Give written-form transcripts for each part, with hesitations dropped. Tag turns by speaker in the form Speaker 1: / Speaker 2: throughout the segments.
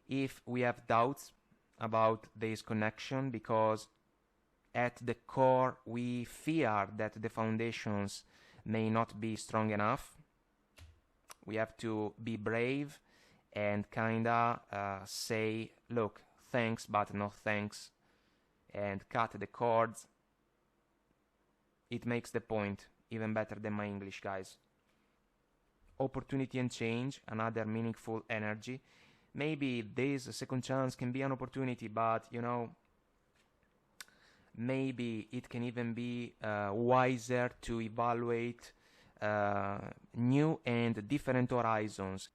Speaker 1: if we have doubts about this connection, because at the core we fear that the foundations may not be strong enough. We have to be brave and kinda say, look, thanks but no thanks, and cut the cords. It makes the point even better than my English, guys. Opportunity and change, another meaningful energy. Maybe this second chance can be an opportunity, but you know, maybe it can even be wiser to evaluate new and different horizons.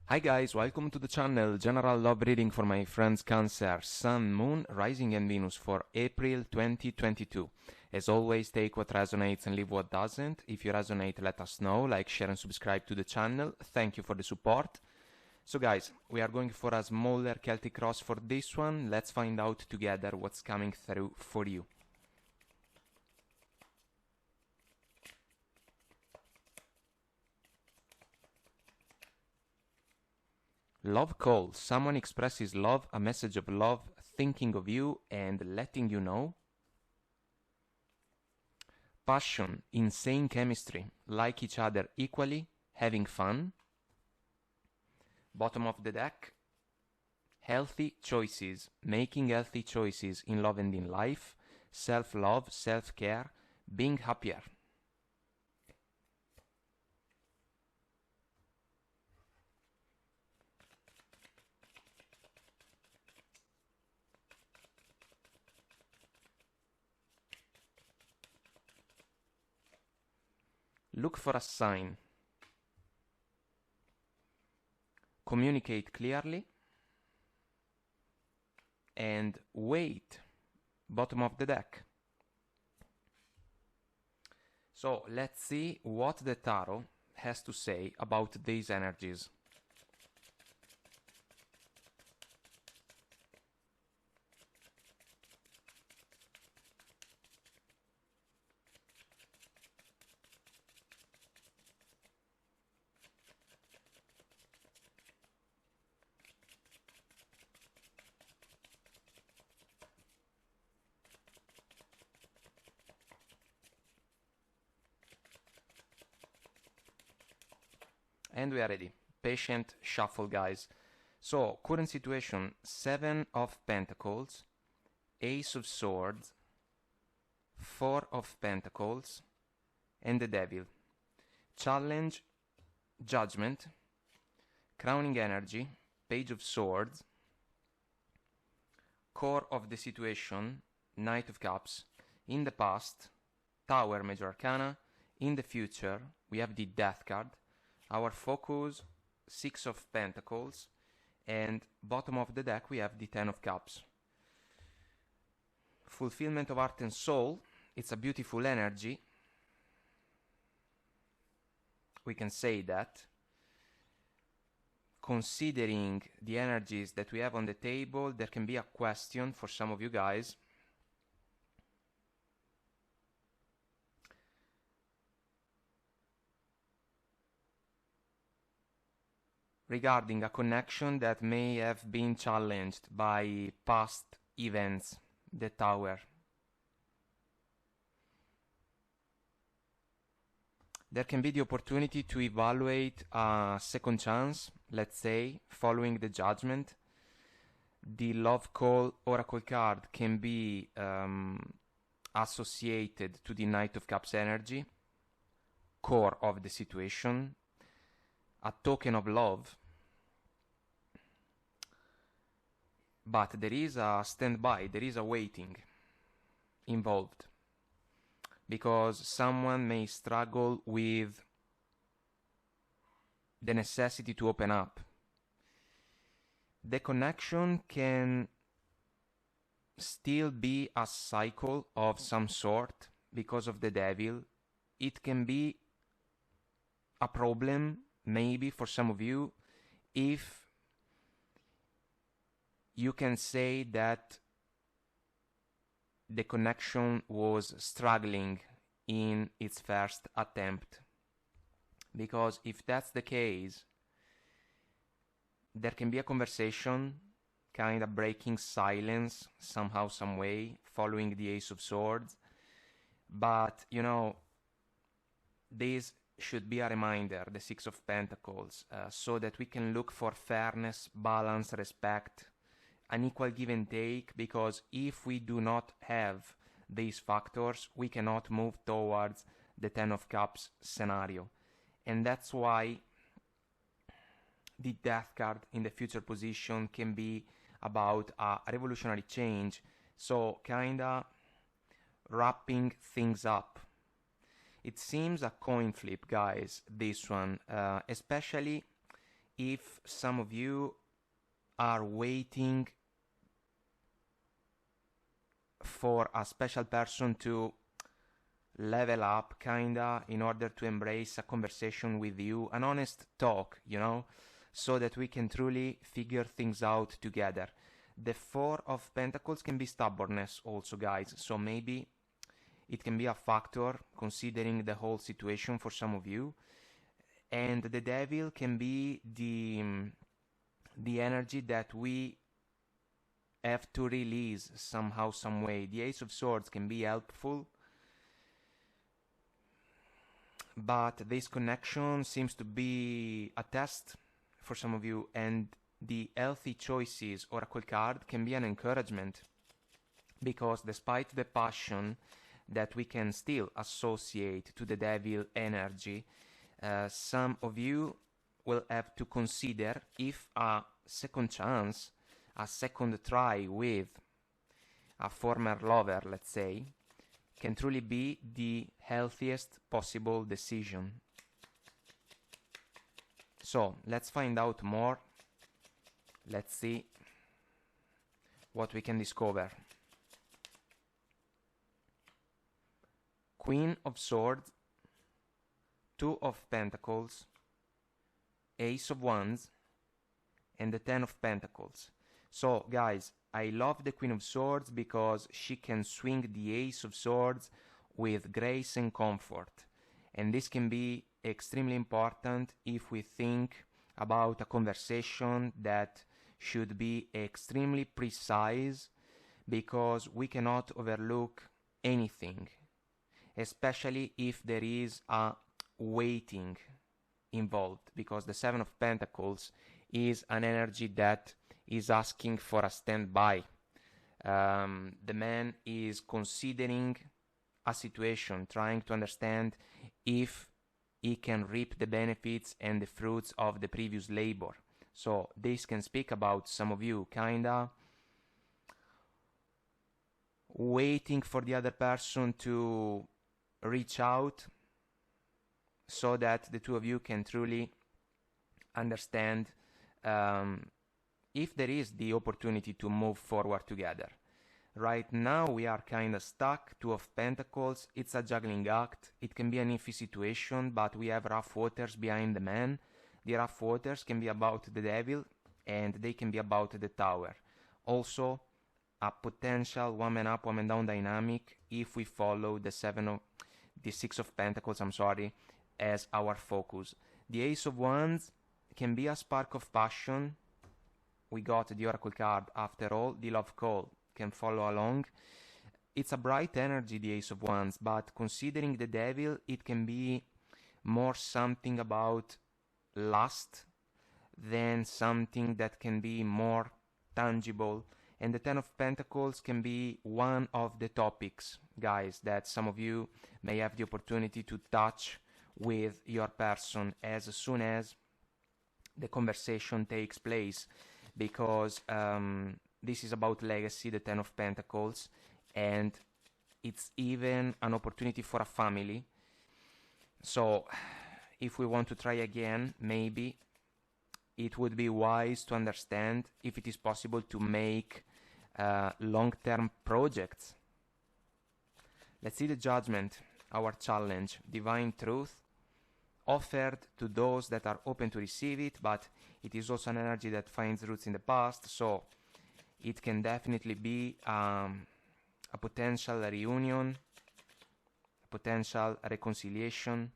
Speaker 1: Hi guys, welcome to the channel. General love reading for my friends Cancer, Sun, Moon, Rising and Venus for April 2022. As always, take what resonates and leave what doesn't. If you resonate, let us know. Like, share and subscribe to the channel. Thank you for the support. So guys, we are going for a smaller Celtic cross for this one. Let's find out together what's coming through for you. Love call. Someone expresses love, a message of love, thinking of you and letting you know. Passion, insane chemistry, like each other equally, having fun. Bottom of the deck, healthy choices, making healthy choices in love and in life, self-love, self-care, being happier. Look for a sign. Communicate clearly. And wait. Bottom of the deck. So let's see what the tarot has to say about these energies. And we are ready. Patient shuffle, guys. So, current situation, 7 of Pentacles, Ace of Swords, 4 of Pentacles, and the Devil. Challenge, Judgment, Crowning Energy, Page of Swords, Core of the situation, Knight of Cups. In the past, Tower, Major Arcana. In the future, we have the Death card. Our focus, 6 of Pentacles, and bottom of the deck we have the 10 of Cups. Fulfillment of heart and soul, it's a beautiful energy. We can say that. Considering the energies that we have on the table, there can be a question for some of you guys. Regarding a connection that may have been challenged by past events, the Tower. There can be the opportunity to evaluate a second chance, let's say, following the Judgment. The Love Call Oracle card can be associated to the Knight of Cups energy, core of the situation, a token of love. But there is a standby, there is a waiting involved. Because someone may struggle with the necessity to open up. The connection can still be a cycle of some sort because of the Devil. It can be a problem, maybe for some of you, if you can say that the connection was struggling in its first attempt. Because if that's the case, there can be a conversation, kind of breaking silence somehow, some way, following the Ace of Swords. But, you know, this should be a reminder, the Six of Pentacles, so that we can look for fairness, balance, respect, an equal give and take, because if we do not have these factors, we cannot move towards the Ten of Cups scenario. And that's why the Death card in the future position can be about a revolutionary change, so kinda wrapping things up. It seems a coin flip, guys, this one, especially if some of you are waiting for a special person to level up, kinda, in order to embrace a conversation with you, an honest talk, you know, so that we can truly figure things out together. The Four of Pentacles can be stubbornness also, guys, so maybe it can be a factor considering the whole situation for some of you. And the Devil can be the energy that we have to release somehow, some way. The Ace of Swords can be helpful, but this connection seems to be a test for some of you, and the Healthy Choices Oracle card can be an encouragement, because despite the passion that we can still associate to the Devil energy, some of you will have to consider if a second chance, a second try with a former lover, let's say, can truly be the healthiest possible decision. So let's find out more. Let's see what we can discover. Queen of Swords, Two of Pentacles, Ace of Wands, and the Ten of Pentacles. So guys, I love the Queen of Swords because she can swing the Ace of Swords with grace and comfort. And this can be extremely important if we think about a conversation that should be extremely precise, because we cannot overlook anything, especially if there is a waiting involved, because the Seven of Pentacles is an energy that is asking for a standby. The man is considering a situation, trying to understand if he can reap the benefits and the fruits of the previous labor. So this can speak about some of you kinda waiting for the other person to reach out, so that the two of you can truly understand if there is the opportunity to move forward together. Right now we are kind of stuck. Two of Pentacles, it's a juggling act. It can be an iffy situation, but we have rough waters behind the man. The rough waters can be about the Devil, and they can be about the Tower. Also, a potential one man up, one man down dynamic if we follow the Six of Pentacles, as our focus. The Ace of Wands can be a spark of passion. We got the Oracle card after all, the Love Call can follow along. It's a bright energy, the Ace of Wands, but considering the Devil, it can be more something about lust than something that can be more tangible. And the Ten of Pentacles can be one of the topics, guys, that some of you may have the opportunity to touch with your person as soon as the conversation takes place, because this is about legacy, the Ten of Pentacles, and it's even an opportunity for a family. So if we want to try again, maybe it would be wise to understand if it is possible to make long-term projects. Let's see the Judgment, our challenge. Divine truth offered to those that are open to receive it, but it is also an energy that finds roots in the past, so it can definitely be a potential reunion, potential reconciliation.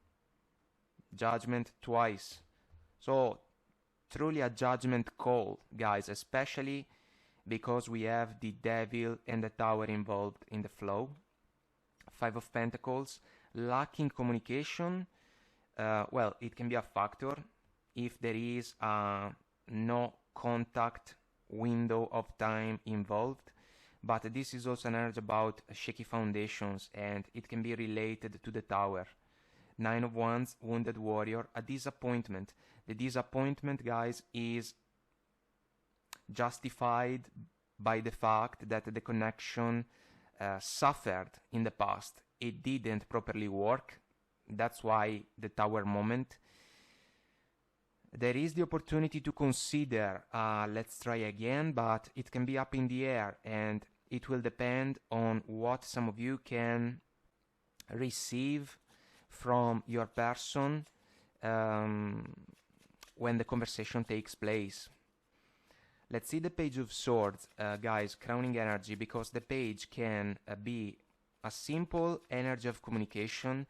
Speaker 1: Judgment twice. So truly a judgment call, guys, especially because we have the devil and the tower involved in the flow. Five of Pentacles, lacking communication. Well, it can be a factor if there is no contact window of time involved, but this is also an energy about shaky foundations, and it can be related to the tower. Nine of Wands, wounded warrior, a disappointment. The disappointment, guys, is justified by the fact that the connection suffered in the past. It didn't properly work. That's why the tower moment. There is the opportunity to consider, let's try again, but it can be up in the air, and it will depend on what some of you can receive from your person when the conversation takes place. Let's see the Page of Swords, guys, crowning energy, because the page can be a simple energy of communication.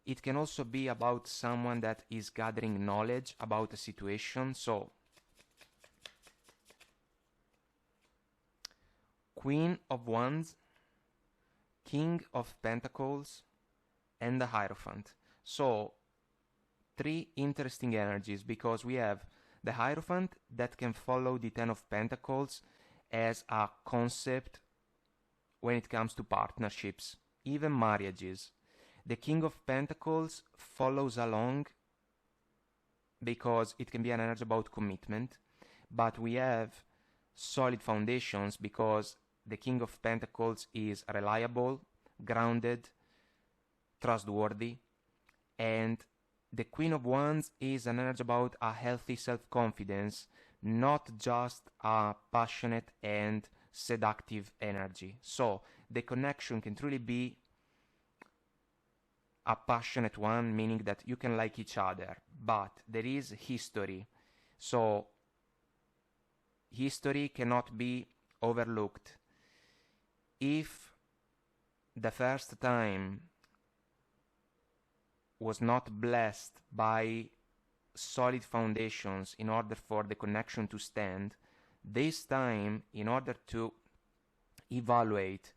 Speaker 1: It can also be about someone that is gathering knowledge about a situation. So, Queen of Wands, King of Pentacles, and the Hierophant. So, three interesting energies, because we have the Hierophant that can follow the Ten of Pentacles as a concept when it comes to partnerships, even marriages. The King of Pentacles follows along because it can be an energy about commitment, but we have solid foundations because the King of Pentacles is reliable, grounded, trustworthy, and the Queen of Wands is an energy about a healthy self-confidence, not just a passionate and seductive energy. So the connection can truly be a passionate one, meaning that you can like each other, but there is history. So history cannot be overlooked. If the first time was not blessed by solid foundations in order for the connection to stand, this time, in order to evaluate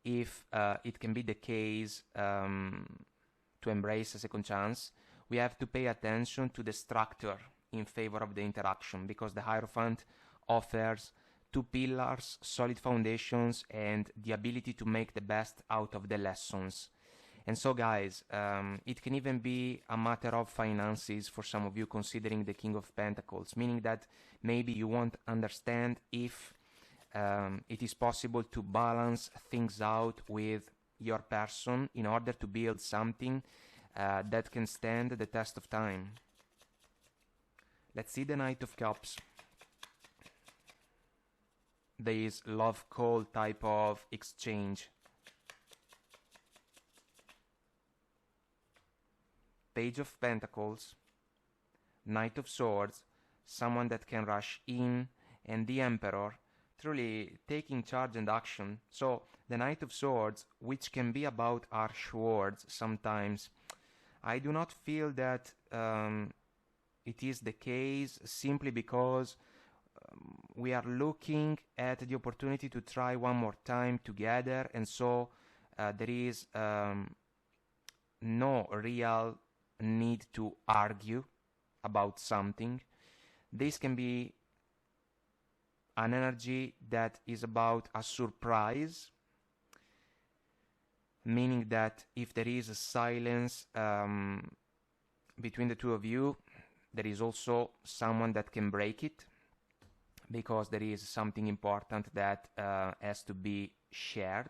Speaker 1: if it can be the case to embrace a second chance, we have to pay attention to the structure in favor of the interaction, because the Hierophant offers two pillars, solid foundations, and the ability to make the best out of the lessons. And so, guys, it can even be a matter of finances for some of you, considering the King of Pentacles, meaning that maybe you won't understand if it is possible to balance things out with your person in order to build something that can stand the test of time. Let's see the Knight of Cups. There is love call type of exchange. Page of Pentacles, Knight of Swords, someone that can rush in, and the Emperor, truly taking charge and action. So the Knight of Swords, which can be about harsh words sometimes, I do not feel that it is the case, simply because we are looking at the opportunity to try one more time together, and so there is no real need to argue about something. This can be an energy that is about a surprise, meaning that if there is a silence between the two of you, there is also someone that can break it, because there is something important that has to be shared.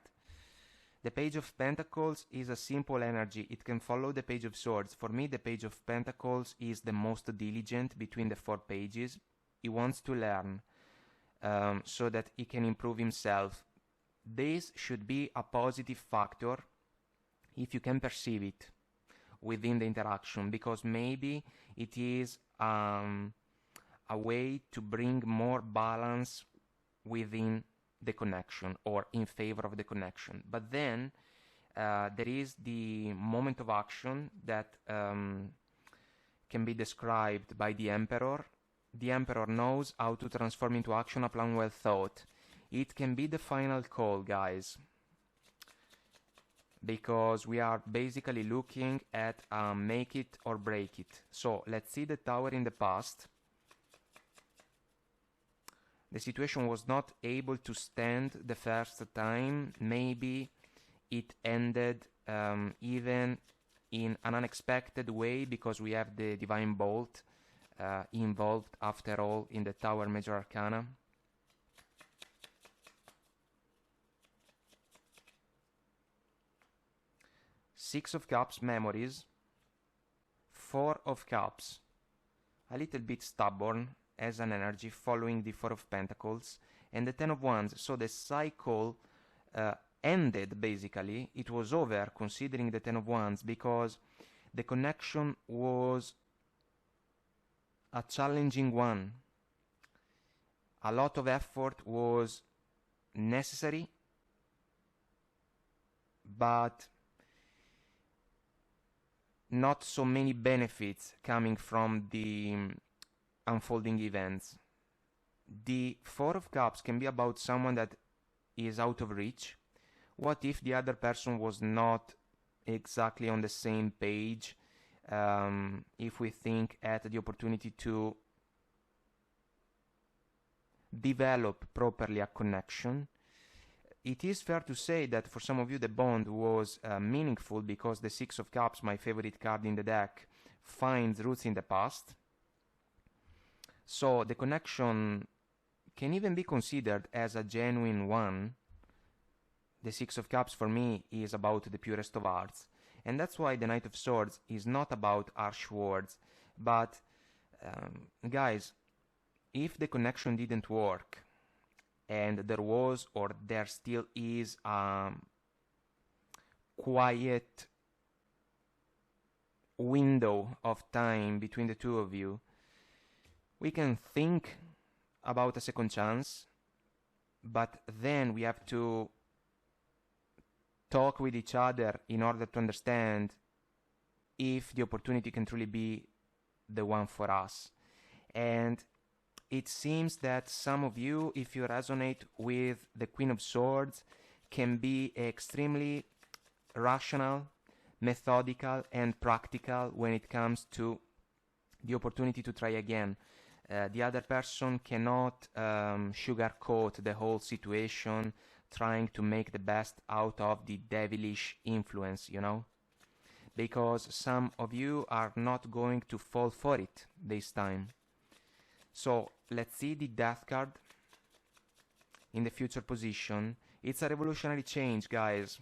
Speaker 1: The Page of Pentacles is a simple energy. It can follow the Page of Swords. For me, the Page of Pentacles is the most diligent between the four pages. He wants to learn so that he can improve himself. This should be a positive factor if you can perceive it within the interaction, because maybe it is a way to bring more balance within the connection, or in favor of the connection. But then there is the moment of action that can be described by the Emperor, the Emperor knows how to transform into action a plan well thought. It can be the final call, guys, because we are basically looking at make it or break it. So let's see the tower in the past. The situation was not able to stand the first time. Maybe it ended even in an unexpected way, because we have the Divine Bolt involved after all in the Tower Major Arcana. Six of Cups, memories. Four of Cups, a little bit stubborn as an energy, following the Four of Pentacles, and the Ten of Wands. So the cycle ended, basically. It was over, considering the Ten of Wands, because the connection was a challenging one. A lot of effort was necessary, but not so many benefits coming from the unfolding events. The Four of Cups can be about someone that is out of reach. What if the other person was not exactly on the same page? If we think at the opportunity to develop properly a connection, it is fair to say that for some of you the bond was meaningful, because the Six of Cups, my favorite card in the deck, finds roots in the past. So the connection can even be considered as a genuine one. The Six of Cups for me is about the purest of hearts. And that's why the Knight of Swords is not about harsh words. But, guys, if the connection didn't work, and there was, or there still is, a quiet window of time between the two of you, we can think about a second chance, but then we have to talk with each other in order to understand if the opportunity can truly be the one for us. And it seems that some of you, if you resonate with the Queen of Swords, can be extremely rational, methodical, and practical when it comes to the opportunity to try again. The other person cannot sugarcoat the whole situation, trying to make the best out of the devilish influence, you know? Because some of you are not going to fall for it this time. So let's see the Death card in the future position. It's a revolutionary change, guys.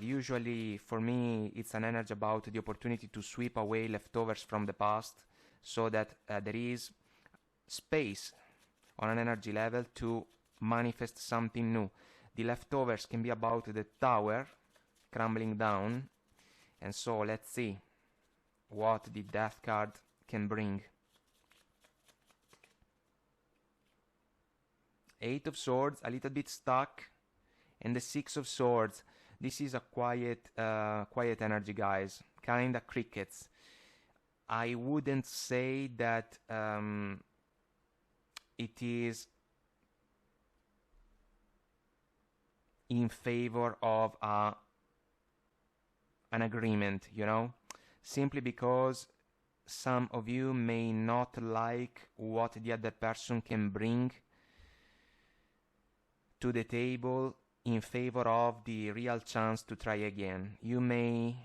Speaker 1: Usually for me it's an energy about the opportunity to sweep away leftovers from the past, so that there is space on an energy level to manifest something new. The leftovers can be about the Tower crumbling down, and so let's see what the Death card can bring. Eight of Swords, a little bit stuck, and the Six of Swords. This is a quiet energy, guys. Kinda crickets. I wouldn't say that it is in favor of an agreement, you know? Simply because some of you may not like what the other person can bring to the table in favor of the real chance to try again. You may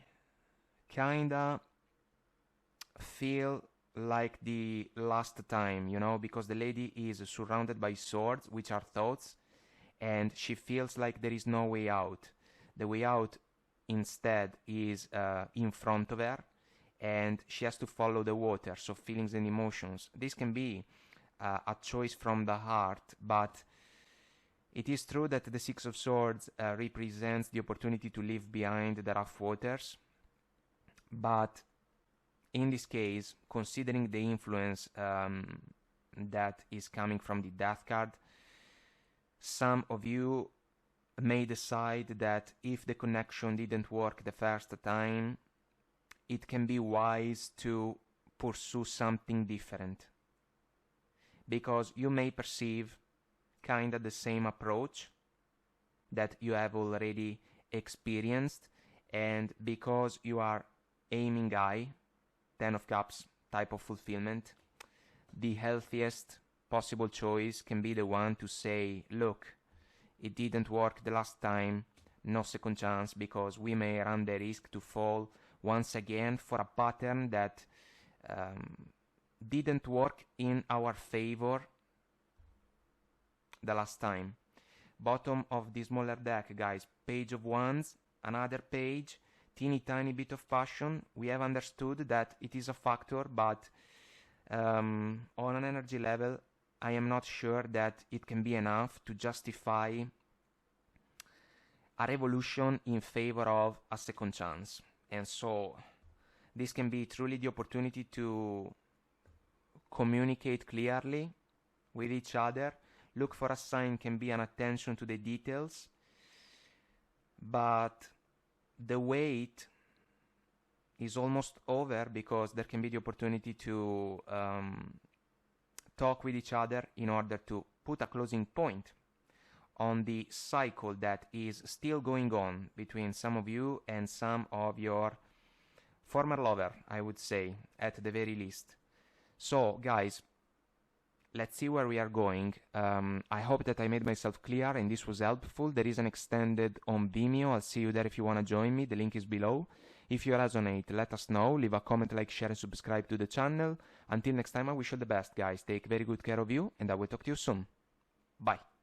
Speaker 1: kinda feel like the last time, you know, because the lady is surrounded by swords, which are thoughts, and she feels like there is no way out. The way out instead is in front of her, and she has to follow the water, so feelings and emotions. This can be a choice from the heart, but it is true that the Six of Swords represents the opportunity to leave behind the rough waters. But in this case, considering the influence that is coming from the Death card, some of you may decide that if the connection didn't work the first time, it can be wise to pursue something different. because you may perceive kind of the same approach that you have already experienced, and because you are aiming high, 10 of Cups type of fulfillment, the healthiest possible choice can be the one to say, look, it didn't work the last time, no second chance, because we may run the risk to fall once again for a pattern that didn't work in our favor the last time. Bottom of the smaller deck, guys, page of wands, another page, teeny tiny bit of passion. We have understood that it is a factor, but on an energy level, I am not sure that it can be enough to justify a revolution in favor of a second chance. And so this can be truly the opportunity to communicate clearly with each other. Look for a sign can be an attention to the details, but the wait is almost over, because there can be the opportunity to talk with each other in order to put a closing point on the cycle that is still going on between some of you and some of your former lover, I would say, at the very least. So, guys, let's see where we are going. I hope that I made myself clear and this was helpful. There is an extended on Vimeo. I'll see you there if you want to join me. The link is below. If you resonate, let us know. Leave a comment, like, share, and subscribe to the channel. Until next time, I wish you the best, guys. Take very good care of you, and I will talk to you soon. Bye.